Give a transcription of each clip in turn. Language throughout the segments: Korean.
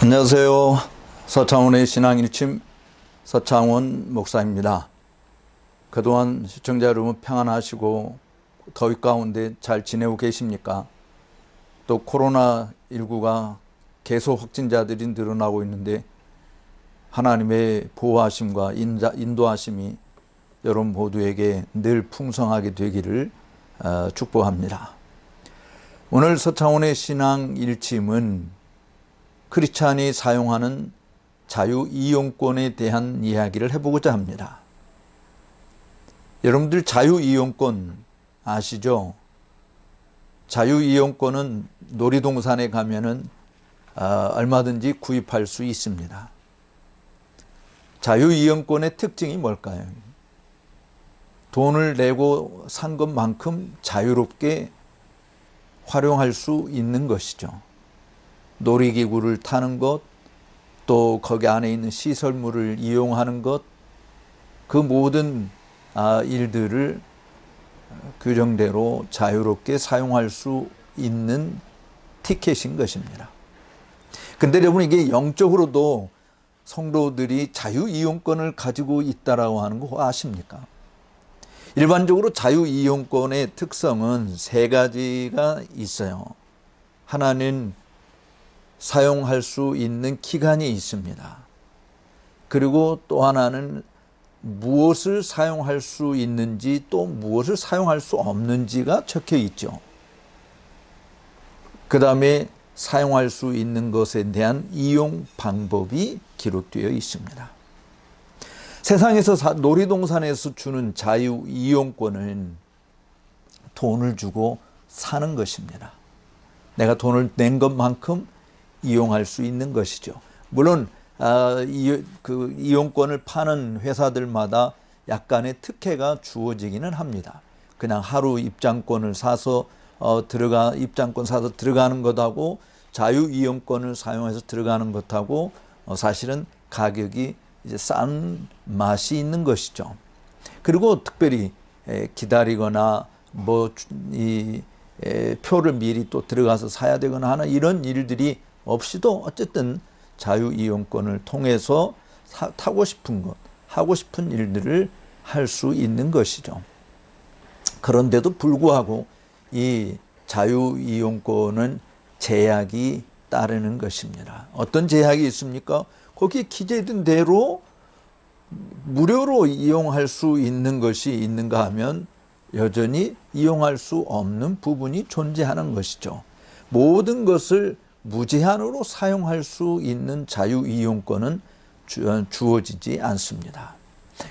안녕하세요. 서창원의 신앙일침 서창원 목사입니다. 그동안 시청자 여러분 평안하시고 더위 가운데 잘 지내고 계십니까? 또 코로나19가 계속 확진자들이 늘어나고 있는데 하나님의 보호하심과 인도하심이 여러분 모두에게 늘 풍성하게 되기를 축복합니다. 오늘 서창원의 신앙일침은 크리스찬이 사용하는 자유이용권에 대한 이야기를 해보고자 합니다. 여러분들 자유이용권 아시죠? 자유이용권은 놀이동산에 가면은 얼마든지 구입할 수 있습니다. 자유이용권의 특징이 뭘까요? 돈을 내고 산 것만큼 자유롭게 활용할 수 있는 것이죠. 놀이기구를 타는 것, 또 거기 안에 있는 시설물을 이용하는 것, 그 모든 일들을 규정대로 자유롭게 사용할 수 있는 티켓인 것입니다. 근데 여러분, 이게 영적으로도 성도들이 자유이용권을 가지고 있다라고 하는 거 아십니까? 일반적으로 자유이용권의 특성은 세 가지가 있어요. 하나는 사용할 수 있는 기간이 있습니다. 그리고 또 하나는 무엇을 사용할 수 있는지 또 무엇을 사용할 수 없는지가 적혀 있죠. 그 다음에 사용할 수 있는 것에 대한 이용 방법이 기록되어 있습니다. 세상에서 놀이동산에서 주는 자유이용권은 돈을 주고 사는 것입니다. 내가 돈을 낸 것만큼 이용할 수 있는 것이죠. 물론 이용권을 파는 회사들마다 약간의 특혜가 주어지기는 합니다. 그냥 하루 입장권을 사서 입장권 사서 들어가는 것하고 자유이용권을 사용해서 들어가는 것하고 사실은 가격이 이제 싼 맛이 있는 것이죠. 그리고 특별히 기다리거나 표를 미리 또 들어가서 사야 되거나 하는 이런 일들이 없이도 어쨌든 자유이용권을 통해서 타고 싶은 것, 하고 싶은 일들을 할 수 있는 것이죠. 그런데도 불구하고 이 자유이용권은 제약이 따르는 것입니다. 어떤 제약이 있습니까? 거기에 기재된 대로 무료로 이용할 수 있는 것이 있는가 하면 여전히 이용할 수 없는 부분이 존재하는 것이죠. 모든 것을 무제한으로 사용할 수 있는 자유이용권은 주어지지 않습니다.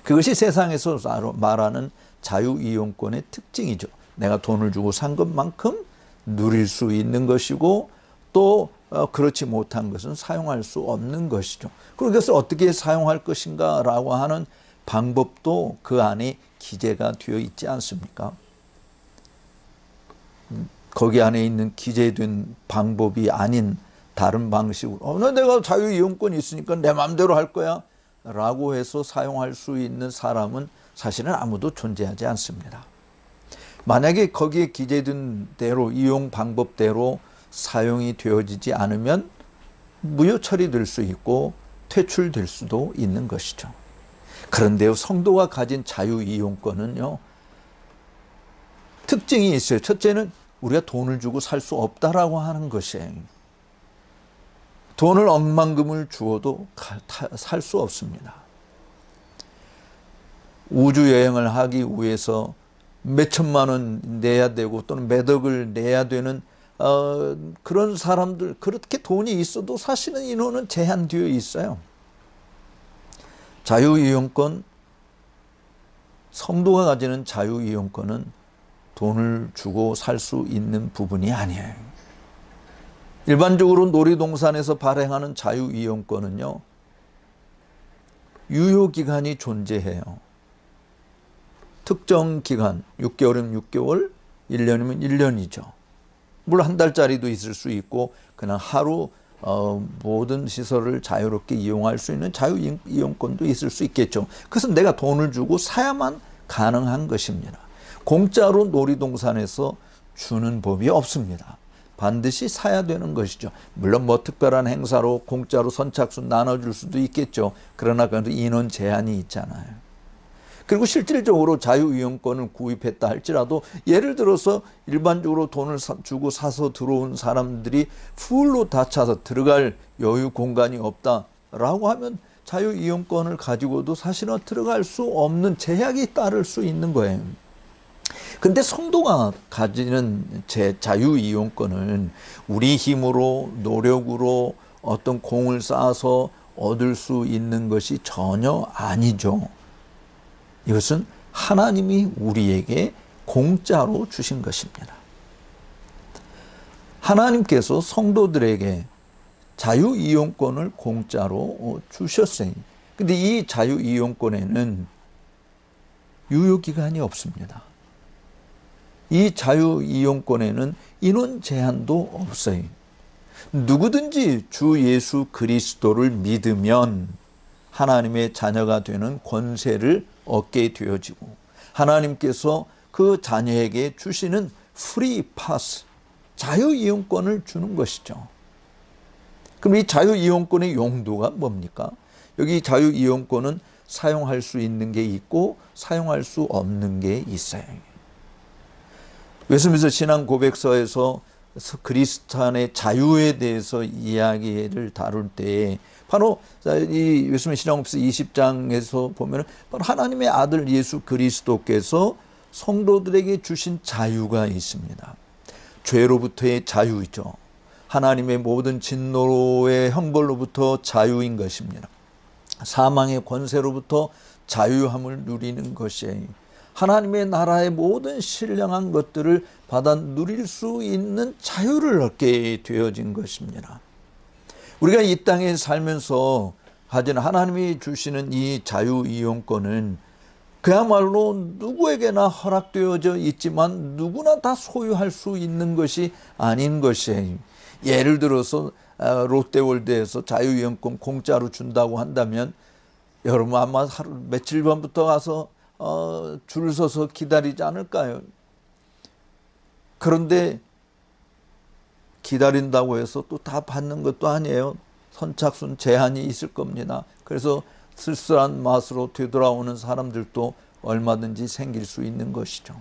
그것이 세상에서 말하는 자유이용권의 특징이죠. 내가 돈을 주고 산 것만큼 누릴 수 있는 것이고 또 그렇지 못한 것은 사용할 수 없는 것이죠. 그래서 어떻게 사용할 것인가 라고 하는 방법도 그 안에 기재가 되어 있지 않습니까? 거기 안에 있는 기재된 방법이 아닌 다른 방식으로 내가 자유이용권이 있으니까 내 마음대로 할 거야 라고 해서 사용할 수 있는 사람은 사실은 아무도 존재하지 않습니다. 만약에 거기에 기재된 대로 이용 방법대로 사용이 되어지지 않으면 무효 처리될 수 있고 퇴출될 수도 있는 것이죠. 그런데 성도가 가진 자유이용권은요, 특징이 있어요. 첫째는 우리가 돈을 주고 살 수 없다라고 하는 것이에요. 돈을 억만금을 주어도 살 수 없습니다. 우주여행을 하기 위해서 몇 천만 원 내야 되고 또는 몇 억을 내야 되는 그런 사람들, 그렇게 돈이 있어도 사실은 인원은 제한되어 있어요. 자유이용권, 성도가 가지는 자유이용권은 돈을 주고 살 수 있는 부분이 아니에요. 일반적으로 놀이동산에서 발행하는 자유이용권은요, 유효기간이 존재해요. 특정 기간, 6개월이면 6개월, 1년이면 1년이죠. 물론 한 달짜리도 있을 수 있고 그냥 하루 모든 시설을 자유롭게 이용할 수 있는 자유이용권도 있을 수 있겠죠. 그래서 내가 돈을 주고 사야만 가능한 것입니다. 공짜로 놀이동산에서 주는 법이 없습니다. 반드시 사야 되는 것이죠. 물론 뭐 특별한 행사로 공짜로 선착순 나눠줄 수도 있겠죠. 그러나 그래도 인원 제한이 있잖아요. 그리고 실질적으로 자유이용권을 구입했다 할지라도 예를 들어서 일반적으로 돈을 주고 사서 들어온 사람들이 풀로 다 차서 들어갈 여유 공간이 없다라고 하면 자유이용권을 가지고도 사실은 들어갈 수 없는 제약이 따를 수 있는 거예요. 근데 성도가 가지는 자유이용권은 우리 힘으로 노력으로 어떤 공을 쌓아서 얻을 수 있는 것이 전혀 아니죠. 이것은 하나님이 우리에게 공짜로 주신 것입니다. 하나님께서 성도들에게 자유이용권을 공짜로 주셨어요. 근데 이 자유이용권에는 유효기간이 없습니다. 이 자유이용권에는 인원 제한도 없어요. 누구든지 주 예수 그리스도를 믿으면 하나님의 자녀가 되는 권세를 얻게 되어지고 하나님께서 그 자녀에게 주시는 프리 파스, 자유이용권을 주는 것이죠. 그럼 이 자유이용권의 용도가 뭡니까? 여기 자유이용권은 사용할 수 있는 게 있고 사용할 수 없는 게 있어요. 웨스민스터 신앙 고백서에서 그리스도인의 자유에 대해서 이야기를 다룰 때에 바로 이 웨스민스터 신앙 고백서 20장에서 보면 바로 하나님의 아들 예수 그리스도께서 성도들에게 주신 자유가 있습니다. 죄로부터의 자유이죠. 하나님의 모든 진노의 형벌로부터 자유인 것입니다. 사망의 권세로부터 자유함을 누리는 것이에요. 하나님의 나라의 모든 신령한 것들을 받아 누릴 수 있는 자유를 얻게 되어진 것입니다. 우리가 이 땅에 살면서 가진 하나님이 주시는 이 자유이용권은 그야말로 누구에게나 허락되어져 있지만 누구나 다 소유할 수 있는 것이 아닌 것이에요. 예를 들어서 롯데월드에서 자유이용권 공짜로 준다고 한다면 여러분 아마 며칠 전부터 가서 줄 서서 기다리지 않을까요? 그런데 기다린다고 해서 또 다 받는 것도 아니에요. 선착순 제한이 있을 겁니다. 그래서 쓸쓸한 맛으로 되돌아오는 사람들도 얼마든지 생길 수 있는 것이죠.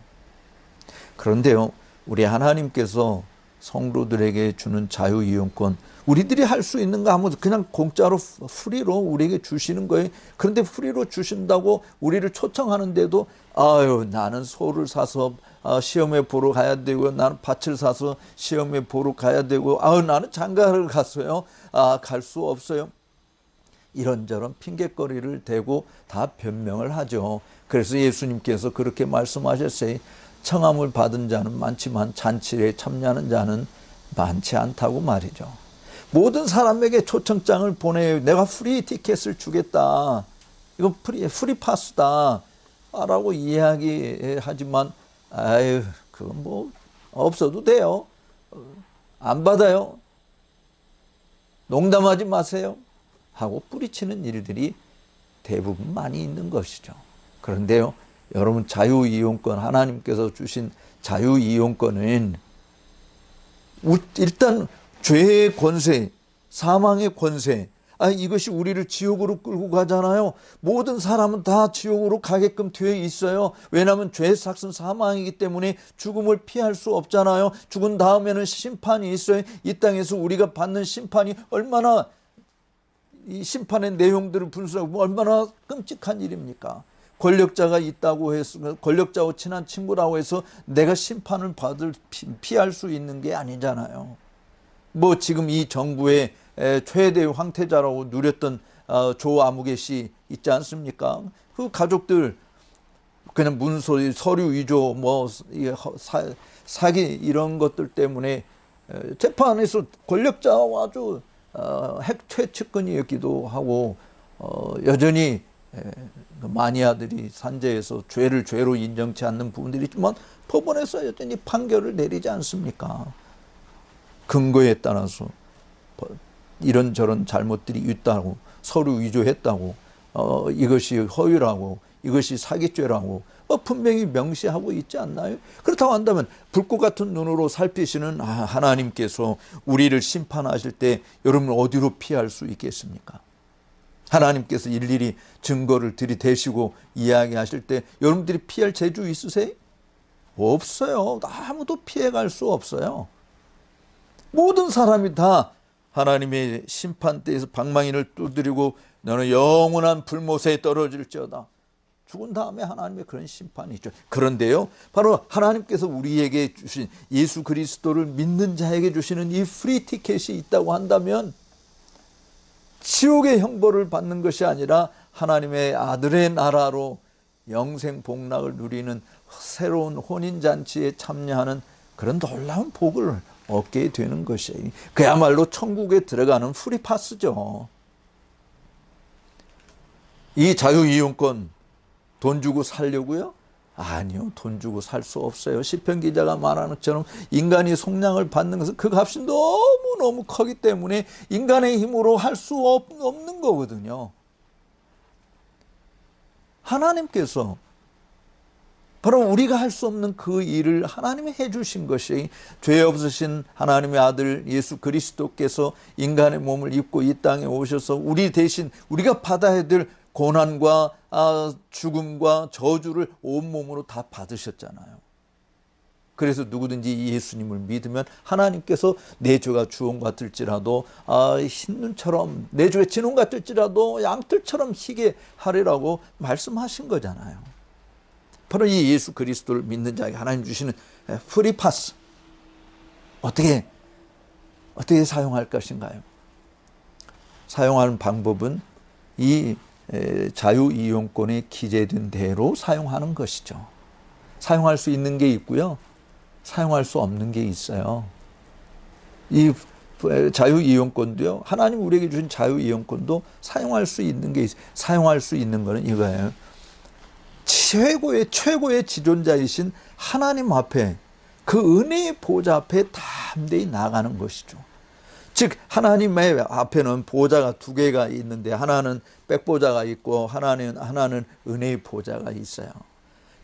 그런데요, 우리 하나님께서 성도들에게 주는 자유이용권, 우리들이 할 수 있는 거 아무도 그냥 공짜로 프리로 우리에게 주시는 거예요. 그런데 프리로 주신다고 우리를 초청하는데도 아유 나는 소를 사서 시험에 보러 가야 되고 나는 밭을 사서 시험에 보러 가야 되고 아유 나는 장가를 갔어요. 갈 수 없어요. 이런저런 핑계거리를 대고 다 변명을 하죠. 그래서 예수님께서 그렇게 말씀하셨어요. 청함을 받은 자는 많지만 잔치에 참여하는 자는 많지 않다고 말이죠. 모든 사람에게 초청장을 보내요. 내가 프리 티켓을 주겠다. 이거 프리 파스다. 라고 이야기하지만 아유 그건 뭐 없어도 돼요. 안 받아요. 농담하지 마세요. 하고 뿌리치는 일들이 대부분 많이 있는 것이죠. 그런데요, 여러분 자유이용권, 하나님께서 주신 자유이용권은 일단 죄의 권세, 사망의 권세, 이것이 우리를 지옥으로 끌고 가잖아요. 모든 사람은 다 지옥으로 가게끔 되어 있어요. 왜냐하면 죄의 삭은 사망이기 때문에 죽음을 피할 수 없잖아요. 죽은 다음에는 심판이 있어요. 이 땅에서 우리가 받는 심판이 얼마나, 이 심판의 내용들을 분석하고 얼마나 끔찍한 일입니까? 권력자가 있다고 해서, 권력자와 친한 친구라고 해서 내가 심판을 피할 수 있는 게 아니잖아요. 뭐 지금 이 정부의 최대의 황태자라고 누렸던 조아무개 씨 있지 않습니까? 그 가족들 그냥 문서, 서류 위조, 뭐 사기 이런 것들 때문에 재판에서 권력자와 아주 최측근이었기도 하고 여전히 마니아들이 산재에서 죄를 죄로 인정치 않는 부분들이 있지만 법원에서 여전히 판결을 내리지 않습니까? 근거에 따라서 이런저런 잘못들이 있다고, 서류 위조했다고 이것이 허위라고, 이것이 사기죄라고 분명히 명시하고 있지 않나요? 그렇다고 한다면 불꽃 같은 눈으로 살피시는 하나님께서 우리를 심판하실 때 여러분 어디로 피할 수 있겠습니까? 하나님께서 일일이 증거를 들이대시고 이야기하실 때 여러분들이 피할 재주 있으세요? 없어요. 아무도 피해갈 수 없어요. 모든 사람이 다 하나님의 심판대에서 방망이를 두드리고 너는 영원한 불못에 떨어질지어다. 죽은 다음에 하나님의 그런 심판이 있죠. 그런데요, 바로 하나님께서 우리에게 주신 예수 그리스도를 믿는 자에게 주시는 이 프리 티켓이 있다고 한다면 지옥의 형벌을 받는 것이 아니라 하나님의 아들의 나라로 영생 복락을 누리는 새로운 혼인잔치에 참여하는 그런 놀라운 복을 얻게 되는 것이에요. 그야말로 천국에 들어가는 프리파스죠. 이 자유이용권 돈 주고 살려고요? 아니요, 돈 주고 살 수 없어요. 시편 기자가 말하는 것처럼 인간이 속량을 받는 것은 그 값이 너무너무 크기 때문에 인간의 힘으로 할 수 없는 거거든요. 하나님께서 바로 우리가 할 수 없는 그 일을 하나님이 해주신 것이 죄 없으신 하나님의 아들 예수 그리스도께서 인간의 몸을 입고 이 땅에 오셔서 우리 대신 우리가 받아야 될 고난과 죽음과 저주를 온몸으로 다 받으셨잖아요. 그래서 누구든지 예수님을 믿으면 하나님께서 내 죄가 주홍 같을지라도 흰눈처럼, 내 죄가 진홍 같을지라도 양털처럼 희게 하리라고 말씀하신 거잖아요. 바로 이 예수 그리스도를 믿는 자에게 하나님 주시는 프리파스, 어떻게 사용할 것인가요? 사용하는 방법은 이 자유이용권에 기재된 대로 사용하는 것이죠. 사용할 수 있는 게 있고요, 사용할 수 없는 게 있어요. 이 자유이용권도요, 하나님 우리에게 주신 자유이용권도 사용할 수 있는 게 있어요. 사용할 수 있는 거는 이거예요. 최고의 지존자이신 하나님 앞에, 그 은혜의 보좌 앞에 담대히 나가는 것이죠. 즉 하나님의 앞에는 보좌가 두 개가 있는데 하나는 백보좌가 있고 하나는 은혜의 보좌가 있어요.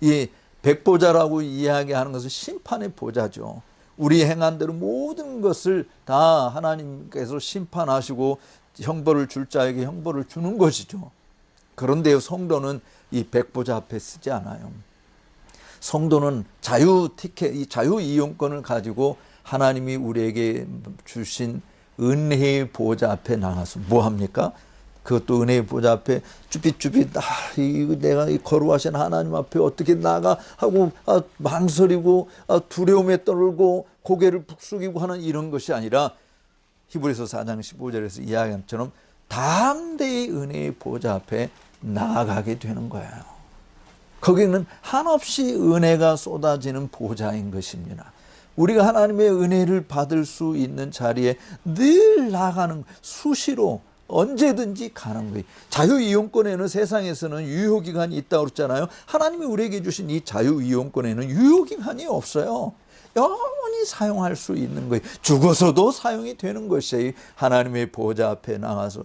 이 백보좌라고 이야기하는 것은 심판의 보좌죠. 우리 행한 대로 모든 것을 다 하나님께서 심판하시고 형벌을 줄 자에게 형벌을 주는 것이죠. 그런데요, 성도는 이 백보좌 앞에 쓰지 않아요. 성도는 이 자유이용권을 가지고 하나님이 우리에게 주신 은혜의 보좌 앞에 나가서 뭐 합니까? 그것도 은혜의 보좌 앞에 쭈삣쭈삣 내가 이 거룩하신 하나님 앞에 어떻게 나가 하고 망설이고 두려움에 떨고 고개를 북숙이고 하는 이런 것이 아니라 히브리서 4장 15절에서 이야기한 것처럼 담대히 은혜의 보좌 앞에 나아가게 되는 거예요. 거기는 한없이 은혜가 쏟아지는 보좌인 것입니다. 우리가 하나님의 은혜를 받을 수 있는 자리에 늘 나가는, 수시로 언제든지 가는 거예요. 자유이용권에는 세상에서는 유효기간이 있다고 그랬잖아요. 하나님이 우리에게 주신 이 자유이용권에는 유효기간이 없어요. 영원히 사용할 수 있는 거예요. 죽어서도 사용이 되는 것이에요. 하나님의 보좌 앞에 나가서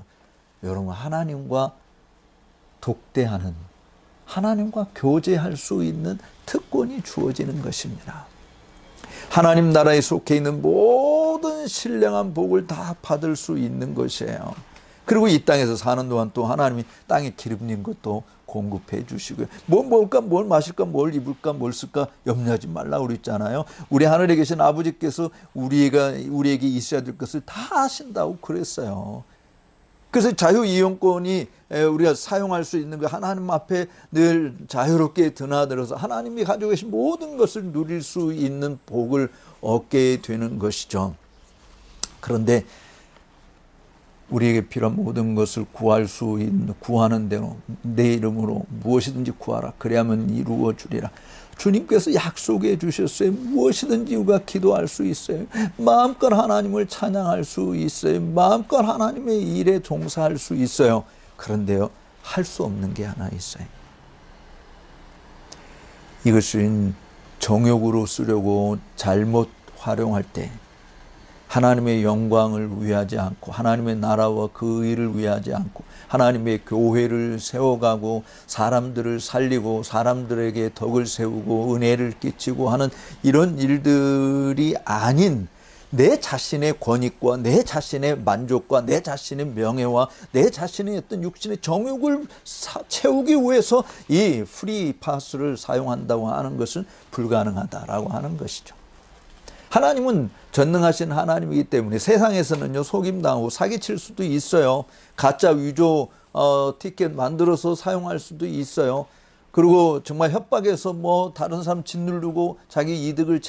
여러분 하나님과 독대하는, 하나님과 교제할 수 있는 특권이 주어지는 것입니다. 하나님 나라에 속해 있는 모든 신령한 복을 다 받을 수 있는 것이에요. 그리고 이 땅에서 사는 동안 또 하나님이 땅에 기름진 것도 공급해 주시고요. 뭘 먹을까, 뭘 마실까, 뭘 입을까, 뭘 쓸까 염려하지 말라고 그랬잖아요. 우리 하늘에 계신 아버지께서 우리에게 있어야 될 것을 다 하신다고 그랬어요. 그래서 자유이용권이 우리가 사용할 수 있는 거, 하나님 앞에 늘 자유롭게 드나들어서 하나님이 가지고 계신 모든 것을 누릴 수 있는 복을 얻게 되는 것이죠. 그런데 우리에게 필요한 모든 것을 구하는 대로 내 이름으로 무엇이든지 구하라. 그래야만 이루어 주리라. 주님께서 약속해 주셨어요. 무엇이든지 우리가 기도할 수 있어요. 마음껏 하나님을 찬양할 수 있어요. 마음껏 하나님의 일에 종사할 수 있어요. 그런데요, 할 수 없는 게 하나 있어요. 이것은 정욕으로 쓰려고 잘못 활용할 때 하나님의 영광을 위하지 않고 하나님의 나라와 그 의를 위하지 않고 하나님의 교회를 세워가고 사람들을 살리고 사람들에게 덕을 세우고 은혜를 끼치고 하는 이런 일들이 아닌 내 자신의 권익과 내 자신의 만족과 내 자신의 명예와 내 자신의 어떤 육신의 정욕을 채우기 위해서 이 프리파스를 사용한다고 하는 것은 불가능하다라고 하는 것이죠. 하나님은 전능하신 하나님이기 때문에 세상에서는요, 속임당하고 사기칠 수도 있어요. 가짜 위조 티켓 만들어서 사용할 수도 있어요. 그리고 정말 협박해서 뭐 다른 사람 짓누르고 자기 이득을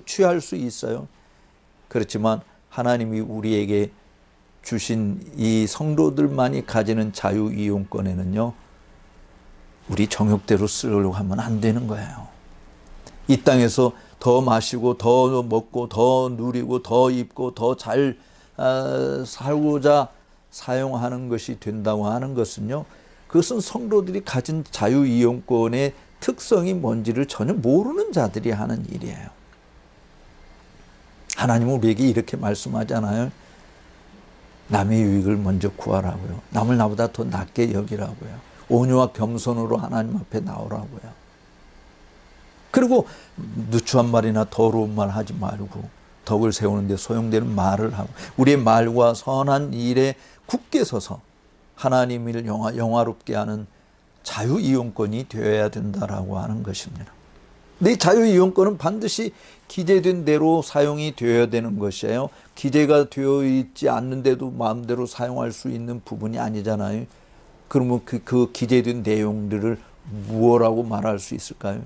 취할 수 있어요. 그렇지만 하나님이 우리에게 주신 이 성도들만이 가지는 자유이용권에는요, 우리 정욕대로 쓰려고 하면 안 되는 거예요. 이 땅에서 더 마시고 더 먹고 더 누리고 더 입고 더 잘 살고자 사용하는 것이 된다고 하는 것은요, 그것은 성도들이 가진 자유이용권의 특성이 뭔지를 전혀 모르는 자들이 하는 일이에요. 하나님은 우리에게 이렇게 말씀하잖아요. 남의 유익을 먼저 구하라고요. 남을 나보다 더 낮게 여기라고요. 온유와 겸손으로 하나님 앞에 나오라고요. 그리고 누추한 말이나 더러운 말 하지 말고 덕을 세우는 데 소용되는 말을 하고 우리의 말과 선한 일에 굳게 서서 하나님을 영화롭게 하는 자유이용권이 되어야 된다라고 하는 것입니다. 내 자유이용권은 반드시 기재된 대로 사용이 되어야 되는 것이에요. 기재가 되어 있지 않는데도 마음대로 사용할 수 있는 부분이 아니잖아요. 그러면 그 기재된 내용들을 무엇라고 말할 수 있을까요?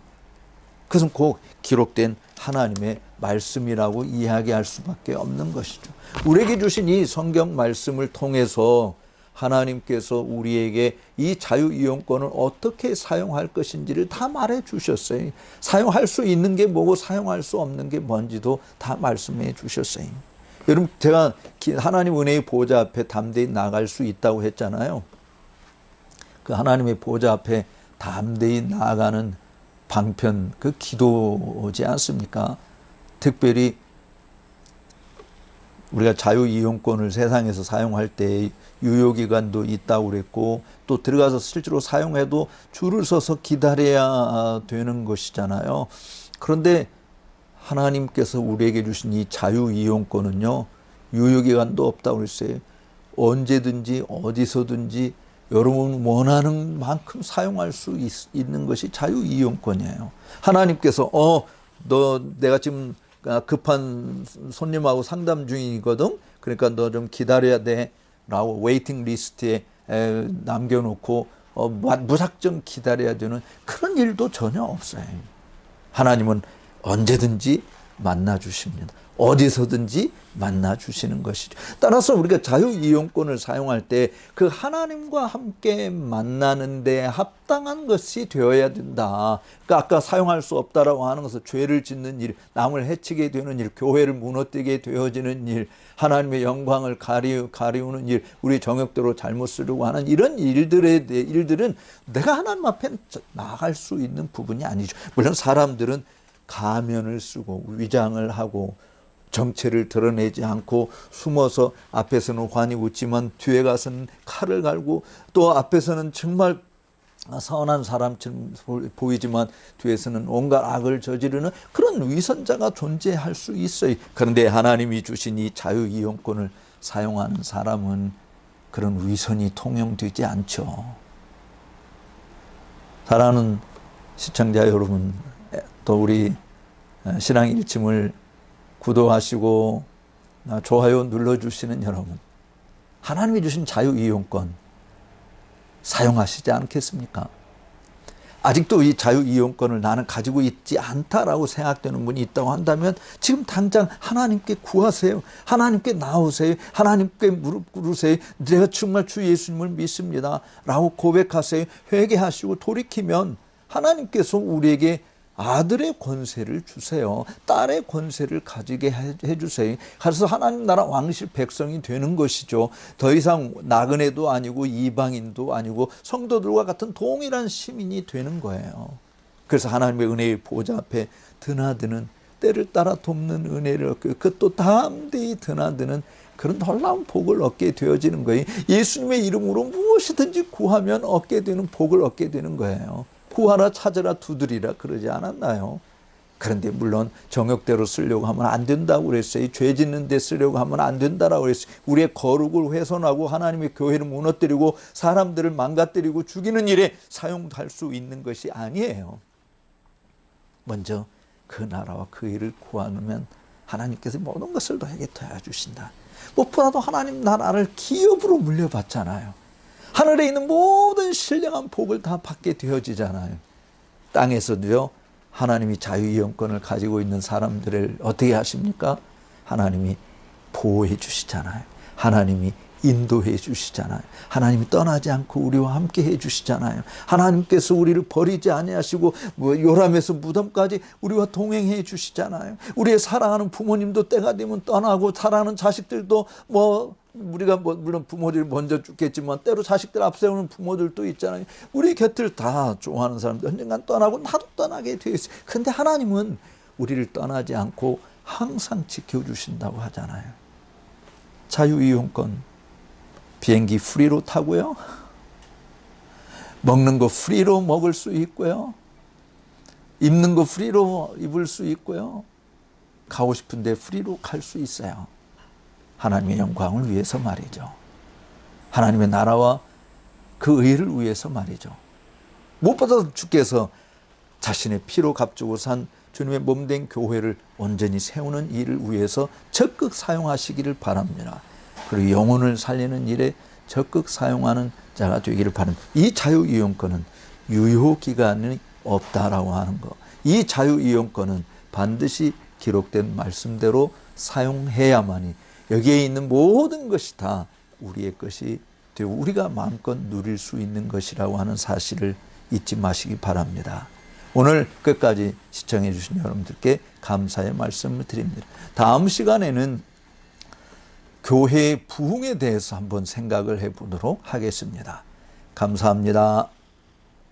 그것은 꼭 기록된 하나님의 말씀이라고 이야기할 수밖에 없는 것이죠. 우리에게 주신 이 성경 말씀을 통해서 하나님께서 우리에게 이 자유이용권을 어떻게 사용할 것인지를 다 말해 주셨어요. 사용할 수 있는 게 뭐고 사용할 수 없는 게 뭔지도 다 말씀해 주셨어요. 여러분, 제가 하나님 은혜의 보좌 앞에 담대히 나갈 수 있다고 했잖아요. 그 하나님의 보좌 앞에 담대히 나아가는 방편, 그 기도지 않습니까? 특별히 우리가 자유이용권을 세상에서 사용할 때 유효기간도 있다고 그랬고 또 들어가서 실제로 사용해도 줄을 서서 기다려야 되는 것이잖아요. 그런데 하나님께서 우리에게 주신 이 자유이용권은요, 유효기간도 없다고 그랬어요. 언제든지 어디서든지 여러분 원하는 만큼 사용할 수 있는 것이 자유이용권이에요. 하나님께서 내가 지금 급한 손님하고 상담 중이거든. 그러니까 너 좀 기다려야 돼 라고 웨이팅 리스트에 남겨놓고 무작정 기다려야 되는 그런 일도 전혀 없어요. 하나님은 언제든지 만나 주십니다. 어디서든지 만나 주시는 것이죠. 따라서 우리가 자유이용권을 사용할 때 그 하나님과 함께 만나는 데 합당한 것이 되어야 된다. 그러니까 아까 사용할 수 없다라고 하는 것은 죄를 짓는 일, 남을 해치게 되는 일, 교회를 무너뜨리게 되어지는 일, 하나님의 영광을 가리우는 일, 우리 정욕대로 잘못 쓰려고 하는 이런 일들은 내가 하나님 앞에 나갈 수 있는 부분이 아니죠. 물론 사람들은 가면을 쓰고 위장을 하고 정체를 드러내지 않고 숨어서 앞에서는 환히 웃지만 뒤에 가서는 칼을 갈고 또 앞에서는 정말 선한 사람처럼 보이지만 뒤에서는 온갖 악을 저지르는 그런 위선자가 존재할 수 있어요. 그런데 하나님이 주신 이 자유이용권을 사용하는 사람은 그런 위선이 통용되지 않죠. 사랑하는 시청자 여러분, 또 우리 신앙 일침을 구독하시고 좋아요 눌러주시는 여러분, 하나님이 주신 자유이용권 사용하시지 않겠습니까? 아직도 이 자유이용권을 나는 가지고 있지 않다라고 생각되는 분이 있다고 한다면 지금 당장 하나님께 구하세요. 하나님께 나오세요. 하나님께 무릎 꿇으세요. 내가 정말 주 예수님을 믿습니다 라고 고백하세요. 회개하시고 돌이키면 하나님께서 우리에게 아들의 권세를 주세요. 딸의 권세를 가지게 해주세요. 그래서 하나님 나라 왕실 백성이 되는 것이죠. 더 이상 나그네도 아니고 이방인도 아니고 성도들과 같은 동일한 시민이 되는 거예요. 그래서 하나님의 은혜의 보좌 앞에 드나드는 때를 따라 돕는 은혜를 얻고 그것도 담대히 드나드는 그런 놀라운 복을 얻게 되어지는 거예요. 예수님의 이름으로 무엇이든지 구하면 얻게 되는 복을 얻게 되는 거예요. 구하라 찾으라 두드리라 그러지 않았나요? 그런데 물론 정욕대로 쓰려고 하면 안 된다고 그랬어요. 죄 짓는 데 쓰려고 하면 안 된다라고 그랬어요. 우리의 거룩을 훼손하고 하나님의 교회를 무너뜨리고 사람들을 망가뜨리고 죽이는 일에 사용할 수 있는 것이 아니에요. 먼저 그 나라와 그 일을 구하면 하나님께서 모든 것을 너에게 도와주신다. 무엇보다도 하나님 나라를 기업으로 물려받잖아요. 하늘에 있는 모든 신령한 복을 다 받게 되어지잖아요. 땅에서도요, 하나님이 자유이용권을 가지고 있는 사람들을 어떻게 하십니까? 하나님이 보호해 주시잖아요. 하나님이 인도해 주시잖아요. 하나님이 떠나지 않고 우리와 함께 해 주시잖아요. 하나님께서 우리를 버리지 아니하시고 요람에서 무덤까지 우리와 동행해 주시잖아요. 우리의 사랑하는 부모님도 때가 되면 떠나고 사랑하는 자식들도 우리가 물론 부모들이 먼저 죽겠지만 때로 자식들 앞세우는 부모들도 있잖아요. 우리 곁을 다 좋아하는 사람들 언젠간 떠나고 나도 떠나게 되어 있어요. 그런데 하나님은 우리를 떠나지 않고 항상 지켜주신다고 하잖아요. 자유이용권, 비행기 프리로 타고요, 먹는 거 프리로 먹을 수 있고요, 입는 거 프리로 입을 수 있고요, 가고 싶은데 프리로 갈 수 있어요. 하나님의 영광을 위해서 말이죠. 하나님의 나라와 그 의를 위해서 말이죠. 무엇보다 주께서 자신의 피로 값주고 산 주님의 몸된 교회를 온전히 세우는 일을 위해서 적극 사용하시기를 바랍니다. 그리고 영혼을 살리는 일에 적극 사용하는 자가 되기를 바랍니다. 이 자유이용권은 유효기간이 없다라고 하는 것. 이 자유이용권은 반드시 기록된 말씀대로 사용해야만이 여기에 있는 모든 것이 다 우리의 것이 되고 우리가 마음껏 누릴 수 있는 것이라고 하는 사실을 잊지 마시기 바랍니다. 오늘 끝까지 시청해 주신 여러분들께 감사의 말씀을 드립니다. 다음 시간에는 교회의 부흥에 대해서 한번 생각을 해보도록 하겠습니다. 감사합니다.